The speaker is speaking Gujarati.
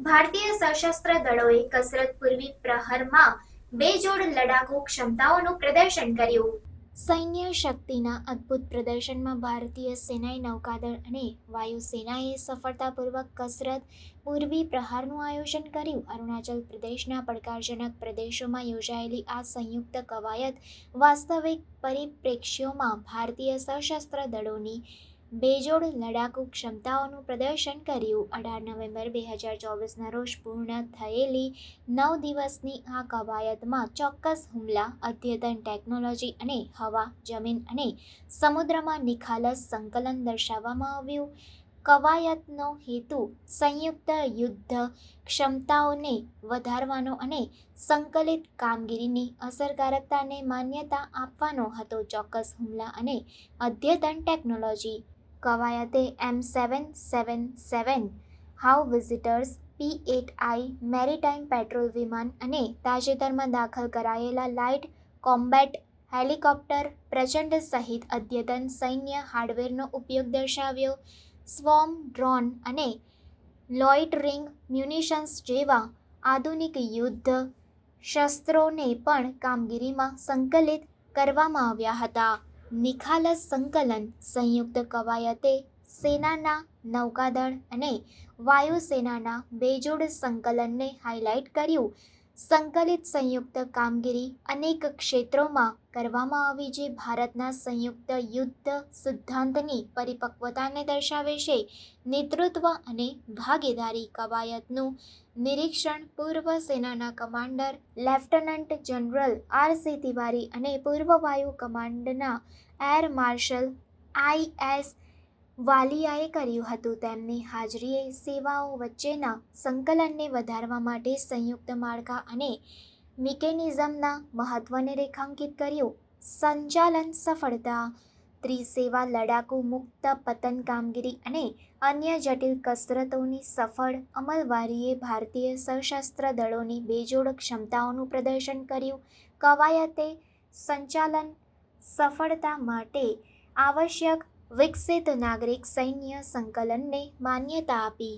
ભારતીય સશસ્ત્ર દળોએ કસરત પૂર્વી પ્રહરમાં બેજોડ લડાકુ ક્ષમતાઓનું પ્રદર્શન કર્યું. સૈન્ય શક્તિના અદ્ભુત પ્રદર્શનમાં ભારતીય સેનાએ નૌકાદળ અને વાયુસેનાએ સફળતાપૂર્વક કસરત પૂર્વી પ્રહારનું આયોજન કર્યું. અરુણાચલ પ્રદેશના પડકારજનક પ્રદેશોમાં યોજાયેલી આ સંયુક્ત કવાયત વાસ્તવિક પરિપ્રેક્ષ્યોમાં ભારતીય સશસ્ત્ર દળોની બેજોડ લડાકુ ક્ષમતાઓનું પ્રદર્શન કર્યું. 18 નવેમ્બર 2024ના રોજ પૂર્ણ થયેલી 9 દિવસની આ કવાયતમાં ચોક્કસ હુમલા, અદ્યતન ટેકનોલોજી અને હવા, જમીન અને સમુદ્રમાં નિખાલસ સંકલન દર્શાવવામાં આવ્યું. કવાયતનો હેતુ સંયુક્ત યુદ્ધ ક્ષમતાઓને વધારવાનો અને સંકલિત કામગીરીની અસરકારકતાને માન્યતા આપવાનો હતો. ચોક્કસ હુમલા અને અદ્યતન ટેકનોલોજી કવાયતે M777 howitzers, P-8I maritime patrol વિમાન અને તાજેતરમાં દાખલ કરાયેલા લાઇટ કોમ્બેટ હેલિકોપ્ટર પ્રચંડ સહિત અદ્યતન સૈન્ય હાર્ડવેરનો ઉપયોગ દર્શાવ્યો. સ્વોર્મ ડ્રોન અને લોઇટરિંગ મ્યુનિશન્સ જેવા આધુનિક યુદ્ધ શસ્ત્રોને પણ કામગીરીમાં સંકલિત કરવામાં આવ્યા હતા. નિખાલસ સંકલન સંયુક્ત કવાયતે સેનાના નૌકાદળ અને વાયુસેનાના બેજોડ સંકલનને હાઇલાઇટ કર્યું. સંકલિત સંયુક્ત કામગીરી અનેક ક્ષેત્રોમાં કરવામાં આવી જે ભારતના સંયુક્ત યુદ્ધ સિદ્ધાંતની પરિપક્વતાને દર્શાવે છે. નેતૃત્વ અને ભાગીદારી કવાયતનું નિરીક્ષણ પૂર્વ સેનાના commander lieutenant general R.C. Tiwari અને પૂર્વ વાયુ કમાન્ડના એર માર્શલ I.S. વાલિયાએ કર્યું હતું. તેમની હાજરીએ સેનાઓ વચ્ચેના સંકલનને વધારવા માટે સંયુક્ત માળખા અને મિકેનિઝમના મહત્વને રેખાંકિત કર્યું. સંચાલન સફળતા ત્રિસેવા લડાકુ મુક્ત પતન કામગીરી અને અન્ય જટિલ કસરતોની સફળ અમલવારીએ ભારતીય સશસ્ત્ર દળોની બેજોડ ક્ષમતાઓનું પ્રદર્શન કર્યું. કવાયતે સંચાલન સફળતા માટે આવશ્યક વિકસિત નાગરિક સૈન્ય સંકલનને માન્યતા આપી.